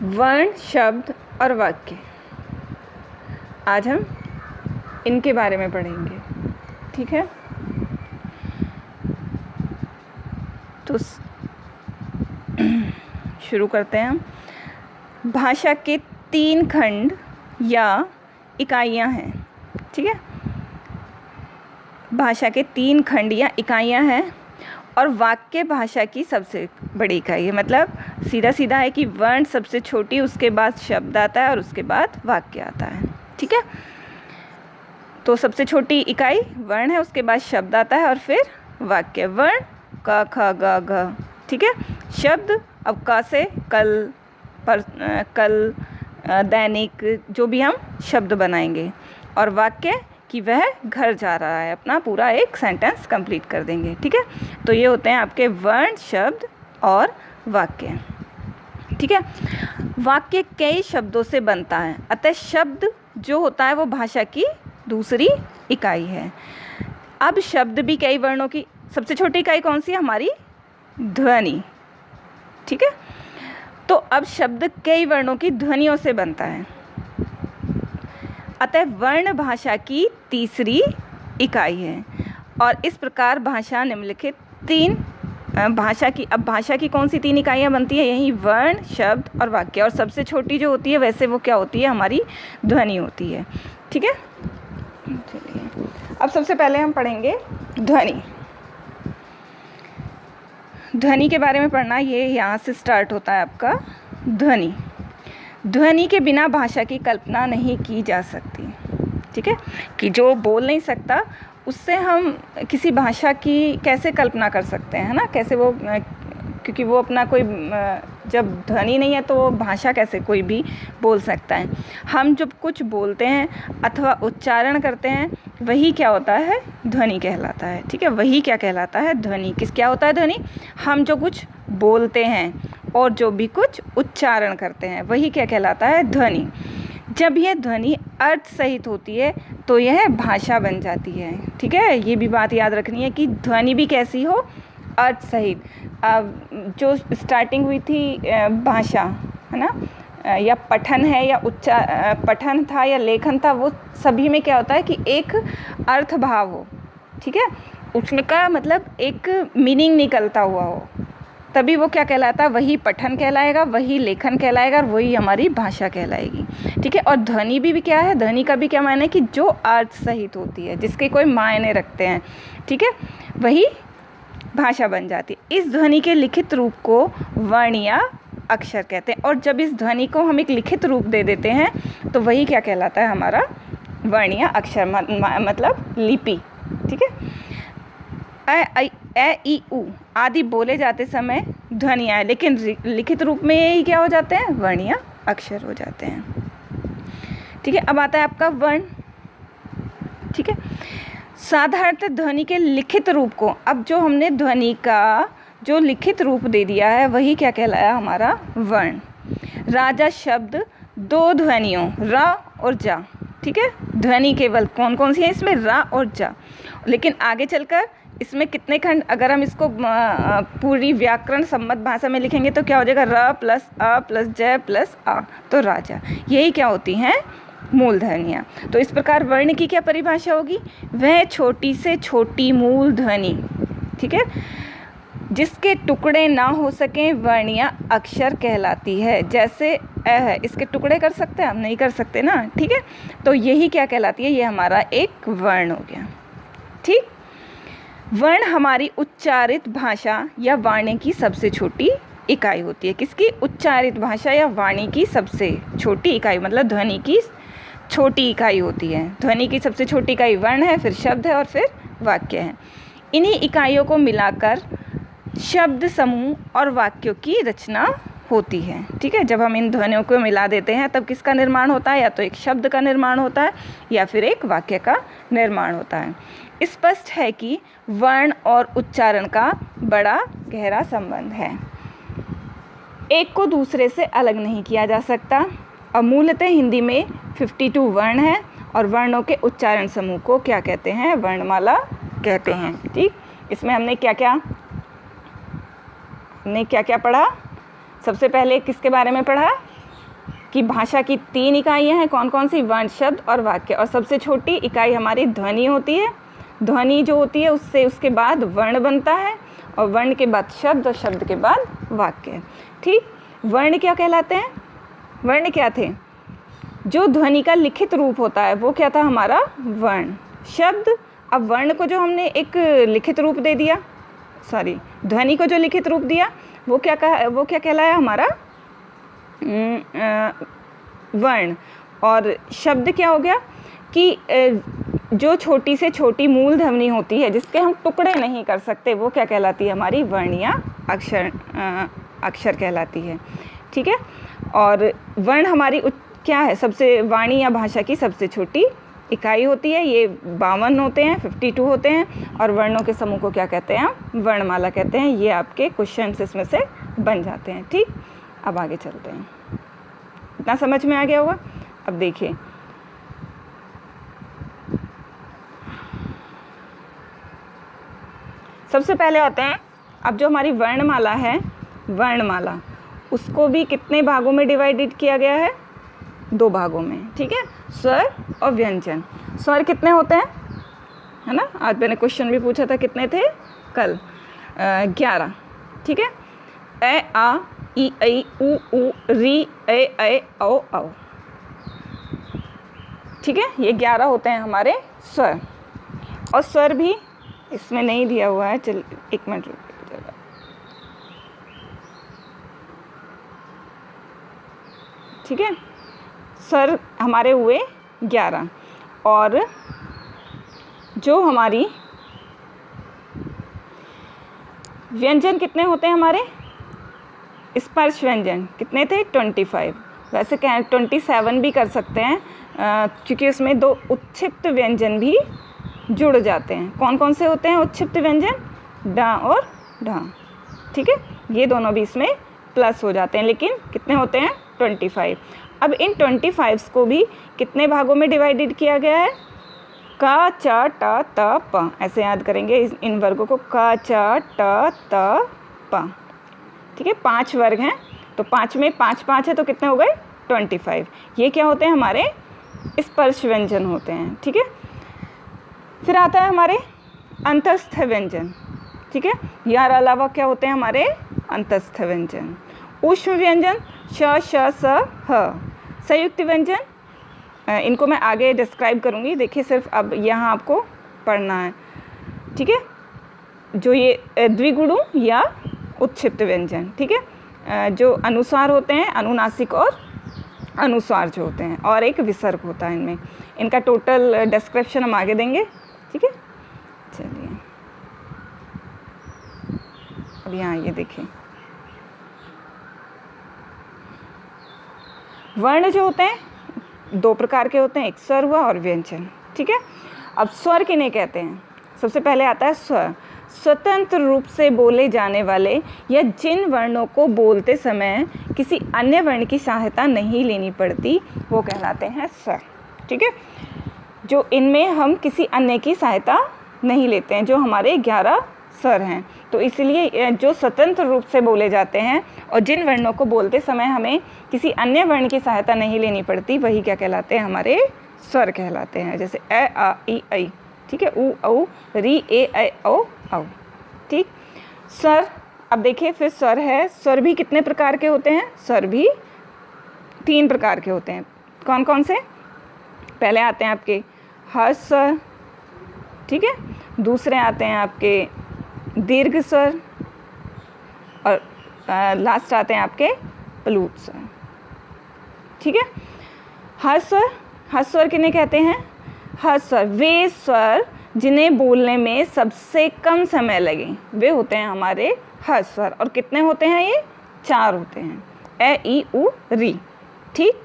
वर्ण, शब्द और वाक्य। आज हम इनके बारे में पढ़ेंगे, ठीक है। तो शुरू करते हैं हम। भाषा के 3 खंड या इकाइयाँ हैं, ठीक है। भाषा के 3 खंड या इकाइयाँ हैं और वाक्य भाषा की सबसे बड़ी इकाई है। मतलब सीधा सीधा है कि वर्ण सबसे छोटी, उसके बाद शब्द आता है और उसके बाद वाक्य आता है, ठीक है। तो सबसे छोटी इकाई वर्ण है, उसके बाद शब्द आता है और फिर वाक्य। वर्ण क ख ग घ, ठीक है। शब्द अब क से कल, कल, दैनिक, जो भी हम शब्द बनाएंगे। और वाक्य कि वह घर जा रहा है, अपना पूरा एक सेंटेंस कंप्लीट कर देंगे, ठीक है। तो ये होते हैं आपके वर्ण, शब्द और वाक्य, ठीक है। वाक्य कई शब्दों से बनता है, अतः शब्द जो होता है वो भाषा की दूसरी इकाई है। अब शब्द भी कई वर्णों की, सबसे छोटी इकाई कौन सी है हमारी? ध्वनि, ठीक है। तो अब शब्द कई वर्णों की ध्वनियों से बनता है, अतः वर्ण भाषा की तीसरी इकाई है। और इस प्रकार भाषा निम्नलिखित 3 भाषा की, अब भाषा की कौन सी 3 इकाइयाँ बनती है? यही वर्ण, शब्द और वाक्य। और सबसे छोटी जो होती है वैसे वो क्या होती है? हमारी ध्वनि होती है, ठीक है। चलिए अब सबसे पहले हम पढ़ेंगे ध्वनि। ध्वनि के बारे में पढ़ना, ये यहाँ से स्टार्ट होता है आपका ध्वनि। ध्वनि के बिना भाषा की कल्पना नहीं की जा सकती, ठीक है। कि जो बोल नहीं सकता उससे हम किसी भाषा की कैसे कल्पना कर सकते हैं, है ना। कैसे वो, क्योंकि वो अपना कोई, जब ध्वनि नहीं है तो वो भाषा कैसे कोई भी बोल सकता है। हम जब कुछ बोलते हैं अथवा उच्चारण करते हैं वही क्या होता है? ध्वनि कहलाता है, ठीक है। वही क्या कहलाता है? ध्वनि। क्या होता है ध्वनि? हम जो कुछ बोलते हैं और जो भी कुछ उच्चारण करते हैं वही क्या कहलाता है? ध्वनि। जब यह ध्वनि अर्थ सहित होती है तो यह भाषा बन जाती है, ठीक है। ये भी बात याद रखनी है कि ध्वनि भी कैसी हो? अर्थ सहित। जो स्टार्टिंग हुई थी भाषा, है ना, या पठन है या पठन था या लेखन था, वो सभी में क्या होता है कि एक अर्थ भाव हो, ठीक है। उसका मतलब एक मीनिंग निकलता हुआ हो, तभी वो क्या कहलाता है? वही पठन कहलाएगा, वही लेखन कहलाएगा और वही हमारी भाषा कहलाएगी, ठीक है। और ध्वनि भी क्या है? ध्वनि का भी क्या मायने है? कि जो अर्थ सहित होती है, जिसके कोई मायने रखते हैं, ठीक है, वही भाषा बन जाती है। इस ध्वनि के लिखित रूप को वर्ण या अक्षर कहते हैं। और जब इस ध्वनि को हम एक लिखित रूप दे देते हैं तो वही क्या कहलाता है? हमारा वर्ण या अक्षर, मतलब लिपि, ठीक है। अ, ऐ, ई, उ आदि बोले जाते समय ध्वनि आए, लेकिन लिखित रूप में यही क्या हो जाते हैं? वर्ण या अक्षर हो जाते हैं, ठीक है। अब आता है आपका वर्ण, ठीक है। साधारणतः ध्वनि के लिखित रूप को, अब जो हमने ध्वनि का जो लिखित रूप दे दिया है वही क्या कहलाया? हमारा वर्ण। राजा शब्द 2 ध्वनियों र और जा, ठीक है। ध्वनि केवल कौन कौन सी है इसमें? र और जा। लेकिन आगे चलकर इसमें कितने खंड, अगर हम इसको पूरी व्याकरण सम्मत भाषा में लिखेंगे तो क्या हो जाएगा? र प्लस अ प्लस ज प्लस आ, तो राजा। यही क्या होती हैं? मूल ध्वनियाँ। तो इस प्रकार वर्ण की क्या परिभाषा होगी? वह छोटी से छोटी मूल ध्वनि, ठीक है, जिसके टुकड़े ना हो सकें, वर्ण या अक्षर कहलाती है। जैसे अ है, इसके टुकड़े कर सकते हैं हम? नहीं कर सकते ना, ठीक है। तो यही क्या कहलाती है? ये हमारा एक वर्ण हो गया, ठीक। वर्ण हमारी उच्चारित भाषा या वाणी की सबसे छोटी इकाई होती है। किसकी? उच्चारित भाषा या वाणी की सबसे छोटी इकाई, मतलब ध्वनि की छोटी इकाई होती है। ध्वनि की सबसे छोटी इकाई वर्ण है, फिर शब्द है और फिर वाक्य है। इन्हीं इकाइयों को मिलाकर शब्द समूह और वाक्यों की रचना होती है, ठीक है। जब हम इन ध्वनियों को मिला देते हैं तब किसका निर्माण होता है? या तो एक शब्द का निर्माण होता है या फिर एक वाक्य का निर्माण होता है। स्पष्ट है कि वर्ण और उच्चारण का बड़ा गहरा संबंध है, एक को दूसरे से अलग नहीं किया जा सकता। और मूलतः हिंदी में 52 वर्ण हैं और वर्णों के उच्चारण समूह को क्या कहते हैं? वर्णमाला कहते हैं, ठीक। इसमें हमने क्या क्या पढ़ा? सबसे पहले किसके बारे में पढ़ा? कि भाषा की 3 इकाइयाँ हैं, कौन कौन सी? वर्ण, शब्द और वाक्य। और सबसे छोटी इकाई हमारी ध्वनि होती है। ध्वनि जो होती है उससे उसके बाद वर्ण बनता है, और वर्ण के बाद शब्द, और शब्द के बाद वाक्य। ठीक, वर्ण क्या कहलाते हैं? वर्ण क्या थे? जो ध्वनि का लिखित रूप होता है वो क्या था? हमारा वर्ण। शब्द, अब वर्ण को जो हमने एक लिखित रूप दे दिया, ध्वनि को जो लिखित रूप दिया वो क्या कहलाया? हमारा वर्ण। और शब्द क्या हो गया? कि जो छोटी से छोटी मूल ध्वनि होती है जिसके हम टुकड़े नहीं कर सकते, वो क्या कहलाती है? हमारी वर्ण या अक्षर कहलाती है। ठीक है, और वर्ण हमारी क्या है? सबसे वाणी या भाषा की सबसे छोटी इकाई होती है। ये 52 होते हैं, 52 होते हैं, और वर्णों के समूह को क्या कहते हैं? वर्णमाला कहते हैं। ये आपके क्वेश्चन इसमें से बन जाते हैं। ठीक, अब आगे चलते हैं। इतना समझ में आ गया होगा? अब देखिए, सबसे पहले आते हैं, अब जो हमारी वर्णमाला है, वर्णमाला, उसको भी कितने भागों में डिवाइडेड किया गया है? 2 भागों में। ठीक है, स्वर और व्यंजन। स्वर कितने होते हैं? है ना, आज मैंने क्वेश्चन भी पूछा था, कितने थे कल? 11। ठीक है, ए, आ, ई, ऐ, उ, री, ए, औ, औ। ठीक है, ये 11 होते हैं हमारे स्वर। और स्वर भी इसमें नहीं दिया हुआ है, चल 1 मिनट। ठीक है, स्वर हमारे हुए 11, और जो हमारी व्यंजन कितने होते हैं हमारे? स्पर्श व्यंजन कितने थे? 25। वैसे 27 भी कर सकते हैं, क्योंकि उसमें 2 उत्क्षिप्त व्यंजन भी जुड़ जाते हैं। कौन कौन से होते हैं उत्क्षिप्त व्यंजन? डा और ढा। ठीक है, ये दोनों भी इसमें प्लस हो जाते हैं, लेकिन कितने होते हैं? 25। अब इन 25 को भी कितने भागों में डिवाइडेड किया गया है? का, चा, टा, ता, पा। ऐसे याद करेंगे इन वर्गों को, का, चा, टा, ता, पा। ठीक है, 5 वर्ग हैं, तो 5 में 5 5 है, तो कितने हो गए? 25। ये क्या होते हैं? हमारे स्पर्श व्यंजन होते हैं। ठीक है, फिर आता है हमारे अंतस्थ व्यंजन। ठीक है, यार अलावा क्या होते हैं हमारे? अंतस्थ व्यंजन। ऊष्म व्यंजन, श, श, स, ह। संयुक्त व्यंजन, इनको मैं आगे डिस्क्राइब करूँगी, देखिए सिर्फ अब यहाँ आपको पढ़ना है। ठीक है, जो ये द्विगुणु या उत्क्षिप्त व्यंजन। ठीक है, जो अनुस्वार होते हैं, अनुनासिक और अनुस्वार जो होते हैं, और एक विसर्ग होता है इनमें। इनका टोटल डिस्क्रिप्शन हम आगे देंगे। ठीक है, चलिए अब यहाँ ये देखिए, वर्ण जो होते हैं 2 प्रकार के होते हैं, एक स्वर हुआ और व्यंजन। ठीक है, अब स्वर किन्हें कहते हैं? सबसे पहले आता है स्वर। स्वतंत्र रूप से बोले जाने वाले या जिन वर्णों को बोलते समय किसी अन्य वर्ण की सहायता नहीं लेनी पड़ती, वो कहलाते हैं स्वर। ठीक है, जो इनमें हम किसी अन्य की सहायता नहीं लेते हैं, जो हमारे 11 स्वर हैं। तो इसलिए जो स्वतंत्र रूप से बोले जाते हैं और जिन वर्णों को बोलते समय हमें किसी अन्य वर्ण की सहायता नहीं लेनी पड़ती, वही क्या कहलाते हैं? हमारे स्वर कहलाते हैं। जैसे ए, आ, ई, ऐ। ठीक है, उ, औ, री, ए, ऐ, औ, औ। ठीक, स्वर। अब देखिए फिर स्वर है, स्वर भी कितने प्रकार के होते हैं? स्वर भी 3 प्रकार के होते हैं। कौन कौन से? पहले आते हैं आपके हर्ष स्वर। ठीक है, दूसरे आते हैं आपके दीर्घ स्वर, और लास्ट आते हैं आपके प्लूत स्वर। ठीक है, हर्ष स्वर। हर्ष स्वर किन्हें कहते हैं? हर्ष स्वर वे स्वर जिन्हें बोलने में सबसे कम समय लगे, वे होते हैं हमारे हर्ष स्वर। और कितने होते हैं ये? 4 होते हैं, ए, ई, उ, री। ठीक,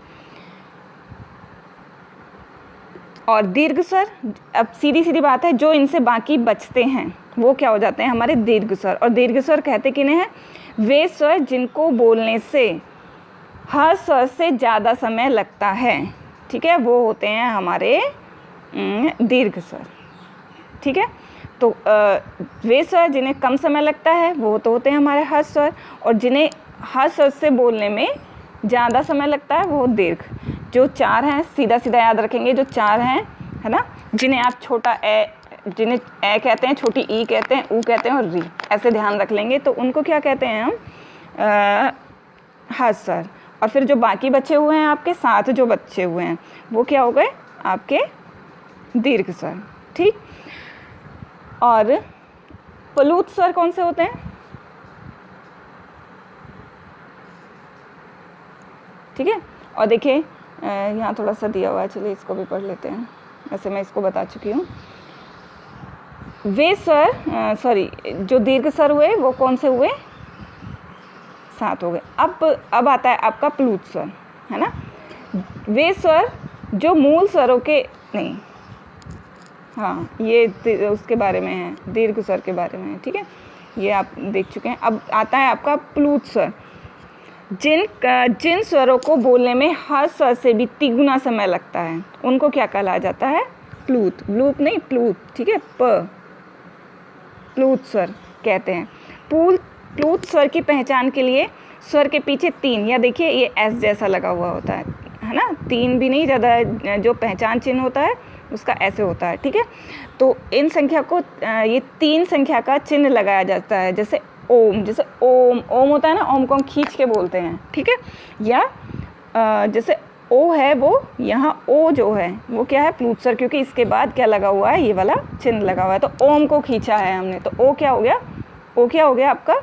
और दीर्घ स्वर, अब सीधी सीधी बात है, जो इनसे बाकी बचते हैं वो क्या हो जाते हैं? हमारे दीर्घ स्वर। और दीर्घ स्वर कहते किन्हें हैं? वे स्वर जिनको बोलने से हर स्वर से ज़्यादा समय लगता है। ठीक है, वो होते हैं हमारे दीर्घ स्वर। ठीक है, तो वे स्वर जिन्हें कम समय लगता है वो तो होते हैं हमारे हर्ष स्वर, और जिन्हें हर स्वर से बोलने में ज़्यादा समय लगता है वो दीर्घ। जो 4 हैं सीधा सीधा याद रखेंगे, जो 4 हैं है ना, जिन्हें आप छोटा ए, जिन्हें ए कहते हैं, छोटी ई कहते हैं, ऊ कहते हैं और री, ऐसे ध्यान रख लेंगे तो उनको क्या कहते हैं हम, ह्रस्व स्वर। और फिर जो बाकी बचे हुए हैं आपके 7 जो बचे हुए हैं वो क्या हो गए आपके दीर्घ स्वर। ठीक, और प्लुत स्वर कौन से होते हैं? ठीक है, और देखिए यहाँ थोड़ा सा दिया हुआ है, चलिए इसको भी पढ़ लेते हैं, वैसे मैं इसको बता चुकी हूँ। वे स्वर जो दीर्घ स्वर हुए वो कौन से हुए? 7 हो गए। अब आता है आपका प्लुत स्वर, है ना। वे स्वर जो मूल स्वरों के नहीं, हाँ ये उसके बारे में है, दीर्घ स्वर के बारे में है। ठीक है, ये आप देख चुके हैं। अब आता है आपका प्लुत स्वर। जिन स्वरों को बोलने में ह्रस्व स्वर से भी 3 गुना समय लगता है उनको क्या कहा जाता है? प्लुत। ब्लूप नहीं, प्लुत। ठीक है, प्लुत स्वर कहते हैं। प्लुत स्वर की पहचान के लिए स्वर के पीछे 3 या देखिए ये एस जैसा लगा हुआ होता है ना, 3 भी नहीं, ज़्यादा जो पहचान चिन्ह होता है उसका ऐसे होता है। ठीक है, तो इन संख्या को ये 3 संख्या का चिन्ह लगाया जाता है। जैसे ओम, जैसे ओम होता है ना, ओम को हम खींच के बोलते हैं। ठीक है, या जैसे ओ है वो, यहाँ ओ जो है वो क्या है? प्लुत स्वर, क्योंकि इसके बाद क्या लगा हुआ है? ये वाला चिन्ह लगा हुआ है। तो ओम को खींचा है हमने, तो ओ क्या हो गया? ओ क्या हो गया आपका?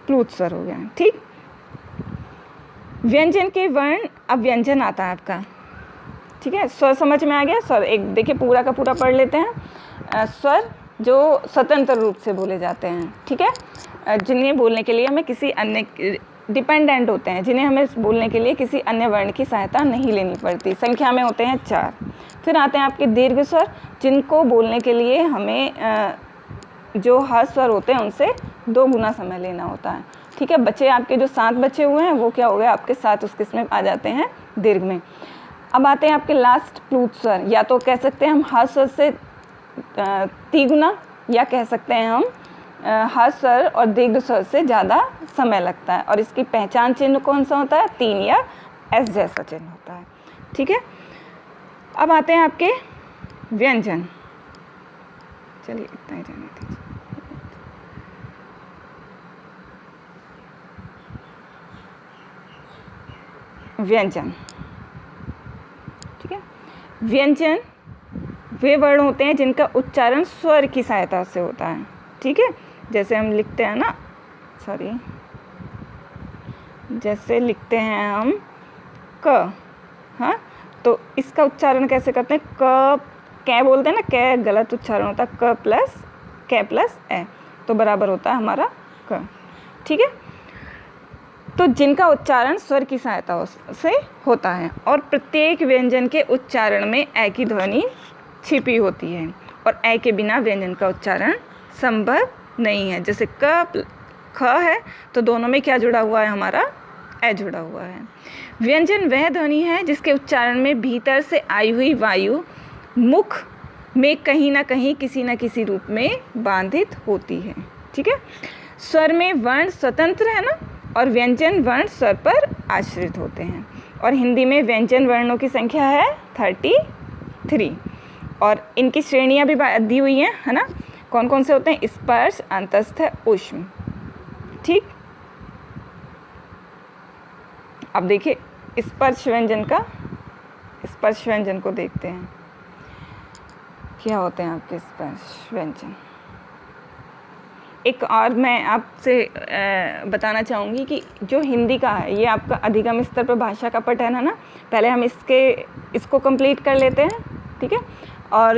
प्लुत स्वर हो गया। ठीक, व्यंजन के वर्ण, अब व्यंजन आता है आपका। ठीक है, स्वर समझ में आ गया? स्वर एक देखिए पूरा का पूरा पढ़ लेते हैं। स्वर जो स्वतंत्र रूप से बोले जाते हैं, ठीक है, जिन्हें बोलने के लिए हमें किसी अन्य डिपेंडेंट होते हैं, जिन्हें हमें बोलने के लिए किसी अन्य वर्ण की सहायता नहीं लेनी पड़ती। संख्या में होते हैं 4। फिर आते हैं आपके दीर्घ स्वर, जिनको बोलने के लिए हमें जो ह्रस्व स्वर होते हैं उनसे 2 गुना समय लेना होता है। ठीक है, बचे आपके जो 7 बचे हुए हैं वो क्या हो गए आपके? 7 उस किस्म में आ जाते हैं दीर्घ में। अब आते हैं आपके लास्ट प्लुत स्वर, या तो कह सकते हैं हम ह्रस्व स्वर से 3 गुना, या कह सकते हैं हम ह्रस्व स्वर और दीर्घ स्वर से ज़्यादा समय लगता है। और इसकी पहचान चिन्ह कौन सा होता है? 3 या एस जैसा चिन्ह होता है। ठीक है, अब आते हैं आपके व्यंजन। चलिए इतना ही रहने दीजिए। व्यंजन, ठीक है, व्यंजन वे वर्ण होते हैं जिनका उच्चारण स्वर की सहायता से होता है। ठीक है, जैसे हम लिखते हैं ना, जैसे लिखते हैं हम क, हाँ, तो इसका उच्चारण कैसे करते हैं? क, कै बोलते हैं ना, कै गलत उच्चारण होता है, कै प्लस ए, तो बराबर होता है हमारा क। ठीक है, तो जिनका उच्चारण स्वर की सहायता से होता है, और प्रत्येक व्यंजन के उच्चारण में ए की ध्वनि छिपी होती है, और ए के बिना व्यंजन का उच्चारण संभव नहीं है। जैसे क ख है तो दोनों में क्या जुड़ा हुआ है? हमारा ए जुड़ा हुआ है। व्यंजन वह ध्वनि है जिसके उच्चारण में भीतर से आई हुई वायु मुख में कहीं ना कहीं किसी न किसी रूप में बाधित होती है। ठीक है, स्वर में वर्ण स्वतंत्र है ना, और व्यंजन वर्ण स्वर पर आश्रित होते हैं। और हिंदी में व्यंजन वर्णों की संख्या है 33, और इनकी श्रेणियां भी दी हुई हैं, है ना। कौन कौन से होते हैं? स्पर्श, अंतस्थ, ऊष्म। ठीक, अब देखिए स्पर्श व्यंजन को देखते हैं, क्या होते हैं आपके स्पर्श व्यंजन। एक और मैं आपसे बताना चाहूँगी कि जो हिंदी का है, ये आपका अधिगम स्तर पर भाषा का पठन है ना, पहले हम इसको कंप्लीट कर लेते हैं। ठीक है, और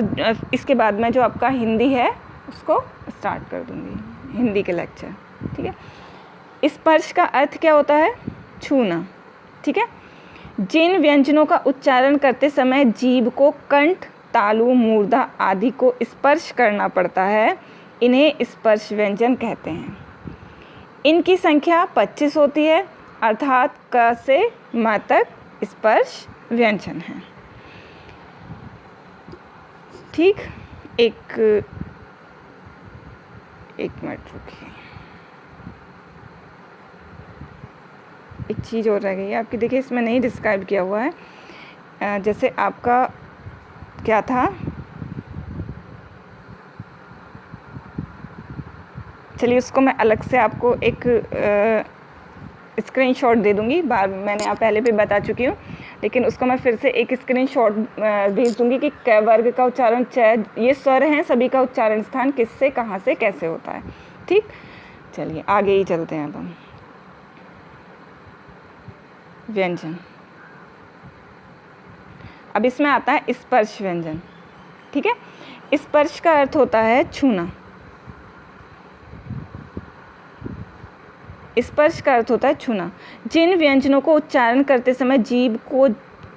इसके बाद में जो आपका हिंदी है उसको स्टार्ट कर दूँगी, हिंदी के लेक्चर। ठीक है, स्पर्श का अर्थ क्या होता है? छूना। ठीक है, जिन व्यंजनों का उच्चारण करते समय जीभ को कंठ, तालु, मूर्धा आदि को स्पर्श करना पड़ता है, इन्हें स्पर्श व्यंजन कहते हैं। इनकी संख्या 25 होती है, अर्थात क से म तक स्पर्श व्यंजन है। ठीक, एक मिनट रुकिए। एक चीज़ और रह गई है आपकी, देखिए इसमें नहीं डिस्क्राइब किया हुआ है। जैसे आपका क्या था, चलिए उसको मैं अलग से आपको एक स्क्रीनशॉट दे दूँगी, मैंने आप पहले भी बता चुकी हूँ, लेकिन उसको मैं फिर से एक स्क्रीनशॉट भेज दूँगी कि क वर्ग का उच्चारण ये स्वर हैं, सभी का उच्चारण स्थान किससे कहाँ से कैसे होता है। ठीक, चलिए आगे ही चलते हैं अब हम। व्यंजन, अब इसमें आता है स्पर्श व्यंजन। ठीक है, स्पर्श का अर्थ होता है छूना। स्पर्श का अर्थ होता है छूना। जिन व्यंजनों को उच्चारण करते समय जीभ को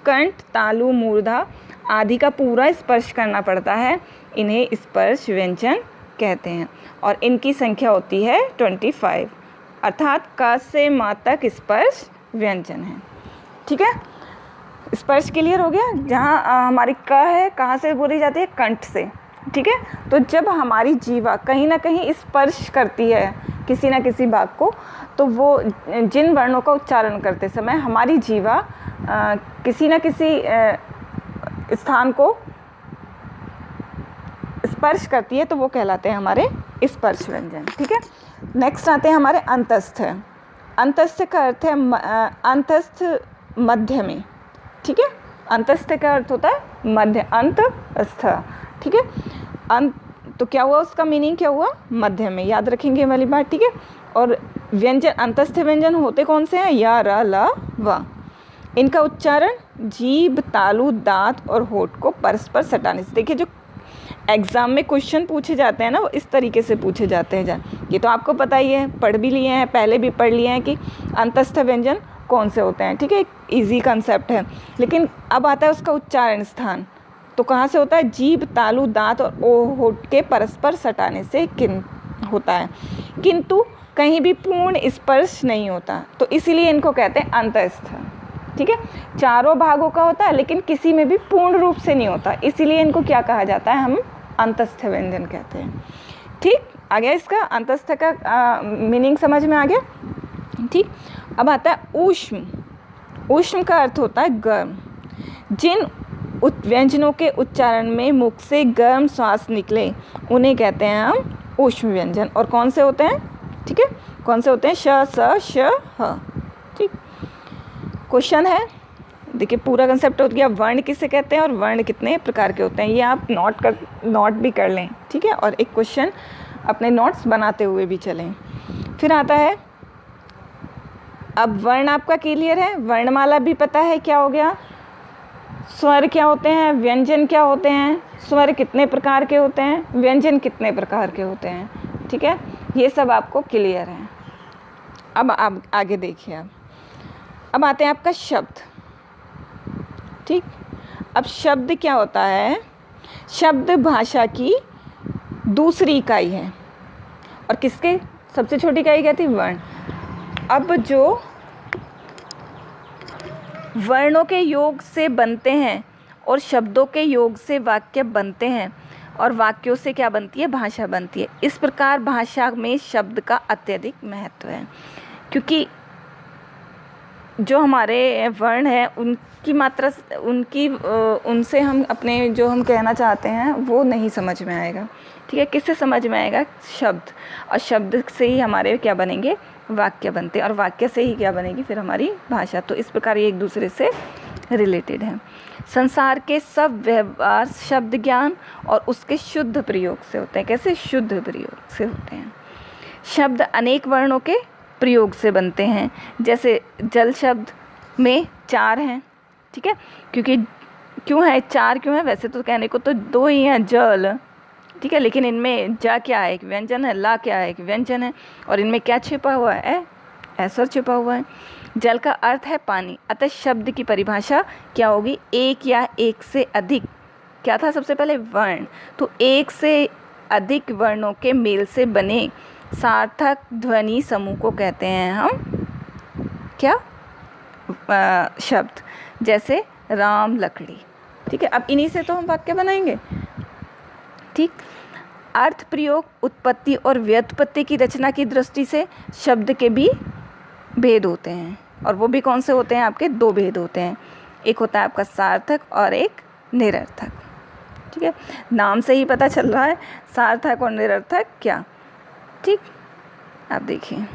कंठ, तालु, मूर्धा आदि का पूरा स्पर्श करना पड़ता है, इन्हें स्पर्श व्यंजन कहते हैं और इनकी संख्या होती है 25, अर्थात क से म तक स्पर्श व्यंजन है। ठीक है, स्पर्श क्लियर हो गया। जहाँ हमारी क है, कहाँ से बोली जाती है? कंठ से। ठीक है, तो जब हमारी जीवा कहीं ना कहीं स्पर्श करती है किसी ना किसी भाग को, तो वो जिन वर्णों का उच्चारण करते समय हमारी जीवा किसी न किसी स्थान को स्पर्श करती है, तो वो कहलाते हैं हमारे स्पर्श व्यंजन। ठीक है, नेक्स्ट आते हैं हमारे अंतस्थ। अंतस्थ का अर्थ है अंतस्थ मध्य में। ठीक है, अंतस्थ का अर्थ होता है मध्य, अंतस्थ। ठीक है, तो क्या हुआ, उसका मीनिंग क्या हुआ? मध्य में, याद रखेंगे वाली बात। ठीक है, और व्यंजन, अंतस्थ व्यंजन होते कौन से हैं? या, र, ल, व। इनका उच्चारण जीभ, तालु, दांत और होठ को परस्पर सटाने से। देखिए जो एग्ज़ाम में क्वेश्चन पूछे जाते हैं ना, वो इस तरीके से पूछे जाते हैं। ये तो आपको पता ही है, पढ़ भी लिए हैं, पहले भी पढ़ लिए हैं कि अंतस्थ व्यंजन कौन से होते हैं। ठीक है, एक ईजी कंसेप्ट है, लेकिन अब आता है उसका उच्चारण स्थान। तो कहाँ से होता है? जीभ, तालु, दांत और होठ के परस्पर सटाने से होता है, किंतु कहीं भी पूर्ण स्पर्श नहीं होता, तो इसीलिए इनको कहते हैं अंतस्थ। ठीक है, चारों भागों का होता है लेकिन किसी में भी पूर्ण रूप से नहीं होता, इसीलिए इनको क्या कहा जाता है? हम अंतस्थ व्यंजन कहते हैं। ठीक, आ गया इसका अंतस्थ का मीनिंग समझ में आ गया। ठीक, अब आता है ऊष्म। ऊष्म का अर्थ होता है गर्म। जिन व्यंजनों के उच्चारण में मुख से गर्म श्वास निकले उन्हें कहते हैं हम ऊष्म व्यंजन। और कौन से होते हैं? ठीक है, कौन से होते हैं? श, स, श, ह। ठीक, क्वेश्चन है, देखिए पूरा कंसेप्ट हो गया। वर्ण किसे कहते हैं और वर्ण कितने प्रकार के होते हैं, ये आप नोट भी कर लें। ठीक है, और एक क्वेश्चन अपने नोट्स बनाते हुए भी चलें। फिर आता है, अब वर्ण आपका क्लियर है, वर्णमाला भी पता है क्या हो गया, स्वर क्या होते हैं, व्यंजन क्या होते हैं, स्वर कितने प्रकार के होते हैं, व्यंजन कितने प्रकार के होते हैं। ठीक है, ये सब आपको क्लियर है। अब आप आगे देखिए। अब आते हैं आपका शब्द। ठीक, अब शब्द क्या होता है? शब्द भाषा की दूसरी इकाई है, और किसके सबसे छोटी इकाई क्या थी? वर्ण। अब जो वर्णों के योग से बनते हैं और शब्दों के योग से वाक्य बनते हैं, और वाक्यों से क्या बनती है? भाषा बनती है। इस प्रकार भाषा में शब्द का अत्यधिक महत्व है, क्योंकि जो हमारे वर्ण हैं उनकी मात्रा, उनसे हम अपने जो हम कहना चाहते हैं वो नहीं समझ में आएगा। ठीक है, किससे समझ में आएगा? शब्द, और शब्द से ही हमारे क्या बनेंगे? वाक्य बनते, और वाक्य से ही क्या बनेगी फिर? हमारी भाषा। तो इस प्रकार ये एक दूसरे से रिलेटेड है। संसार के सब व्यवहार शब्द ज्ञान और उसके शुद्ध प्रयोग से होते हैं। कैसे? शुद्ध प्रयोग से होते हैं। शब्द अनेक वर्णों के प्रयोग से बनते हैं, जैसे जल शब्द में 4 हैं। ठीक है, क्योंकि क्यों है 4? क्यों है? वैसे तो कहने को तो 2 ही हैं, जल। ठीक है, लेकिन इनमें जा क्या है? एक व्यंजन है, ला क्या है? एक व्यंजन है, और इनमें क्या छिपा हुआ है? ऐसर छिपा हुआ है। जल का अर्थ है पानी, अतः शब्द की परिभाषा क्या होगी? एक या एक से अधिक, क्या था सबसे पहले? वर्ण। तो एक से अधिक वर्णों के मेल से बने सार्थक ध्वनि समूह को कहते हैं हम क्या? शब्द। जैसे राम, लकड़ी। ठीक है, अब इन्हीं से तो हम वाक्य बनाएंगे। ठीक, अर्थ, प्रयोग, उत्पत्ति और व्युत्पत्ति की रचना की दृष्टि से शब्द के भी भेद होते हैं। और वो भी कौन से होते हैं आपके? 2 भेद होते हैं, एक होता है आपका सार्थक और एक निरर्थक। ठीक है, नाम से ही पता चल रहा है सार्थक और निरर्थक क्या। ठीक, आप देखिए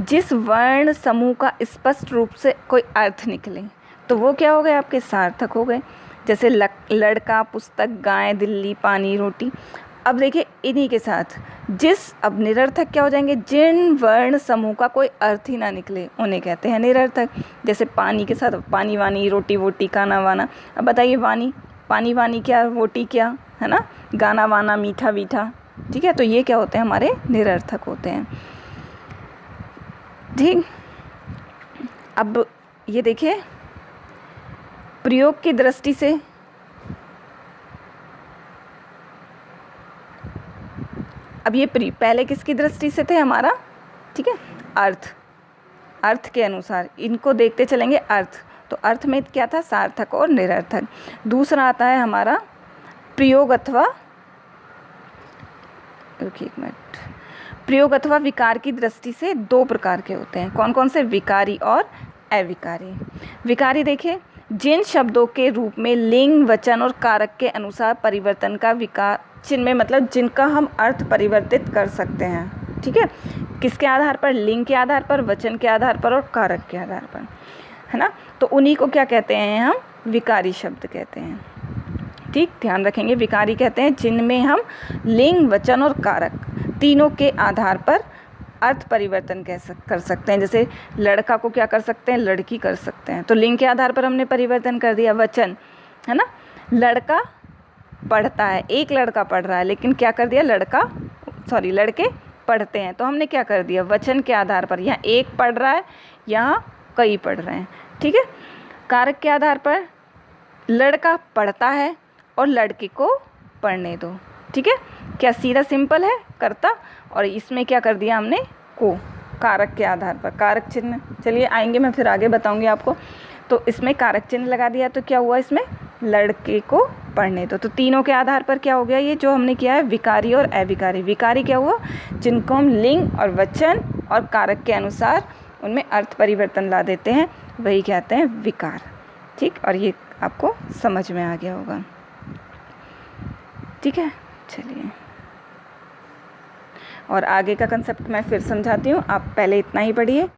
जिस वर्ण समूह का स्पष्ट रूप से कोई अर्थ निकले तो वो क्या हो गए? आपके सार्थक हो गए। जैसे लड़का, पुस्तक, गाय, दिल्ली, पानी, रोटी। अब देखिए इन्हीं के साथ अब निरर्थक क्या हो जाएंगे? जिन वर्ण समूह का कोई अर्थ ही ना निकले उन्हें कहते हैं निरर्थक। जैसे पानी के साथ पानी वानी, रोटी वोटी, खाना वाना। अब बताइए पानी वानी क्या, रोटी क्या, है ना, गाना वाना, मीठा मीठा। ठीक है, तो ये क्या होते हैं? हमारे निरर्थक होते हैं। ठीक, अब ये देखिए प्रयोग की दृष्टि से अब ये पहले किसकी दृष्टि से थे हमारा? ठीक है, अर्थ के अनुसार इनको देखते चलेंगे। तो अर्थ में क्या था? सार्थक और निरर्थक। दूसरा आता है हमारा प्रयोग अथवा, रुकिए एक मिनट, प्रयोग अथवा विकार की दृष्टि से 2 प्रकार के होते हैं। कौन कौन से? विकारी और अविकारी। विकारी देखिए जिन शब्दों के रूप में लिंग, वचन और कारक के अनुसार परिवर्तन का विकार चिन्ह में, मतलब जिनका हम अर्थ परिवर्तित कर सकते हैं। ठीक है, किसके आधार पर? लिंग के आधार पर, वचन के आधार पर और कारक के आधार पर, है ना। तो उन्हीं को क्या कहते हैं? हम विकारी शब्द कहते हैं। ठीक, ध्यान रखेंगे, विकारी कहते हैं जिनमें हम लिंग, वचन और कारक तीनों के आधार पर अर्थ परिवर्तन कर सकते हैं। जैसे लड़का को क्या कर सकते हैं? लड़की कर सकते हैं, तो लिंग के आधार पर हमने परिवर्तन कर दिया। वचन, है ना, लड़का पढ़ता है, एक लड़का पढ़ रहा है, लेकिन क्या कर दिया? लड़के पढ़ते हैं, तो हमने क्या कर दिया? वचन के आधार पर, यहाँ एक पढ़ रहा है, यहाँ कई पढ़ रहे हैं। ठीक है, कारक के आधार पर लड़का पढ़ता है और लड़के को पढ़ने दो। ठीक है, क्या सीधा सिंपल है करता, और इसमें क्या कर दिया हमने? को, कारक के आधार पर कारक चिन्ह। चलिए आएंगे, मैं फिर आगे बताऊंगी आपको। तो इसमें कारक चिन्ह लगा दिया, तो क्या हुआ? इसमें लड़के को पढ़ने दो। तो तीनों के आधार पर क्या हो गया? ये जो हमने किया है विकारी और अविकारी। विकारी क्या हुआ? जिनको हम लिंग और वचन और कारक के अनुसार उनमें अर्थ परिवर्तन ला देते हैं, वही कहते हैं विकार। ठीक, और ये आपको समझ में आ गया होगा। ठीक है, चलिए और आगे का कंसेप्ट मैं फिर समझाती हूँ, आप पहले इतना ही पढ़िए।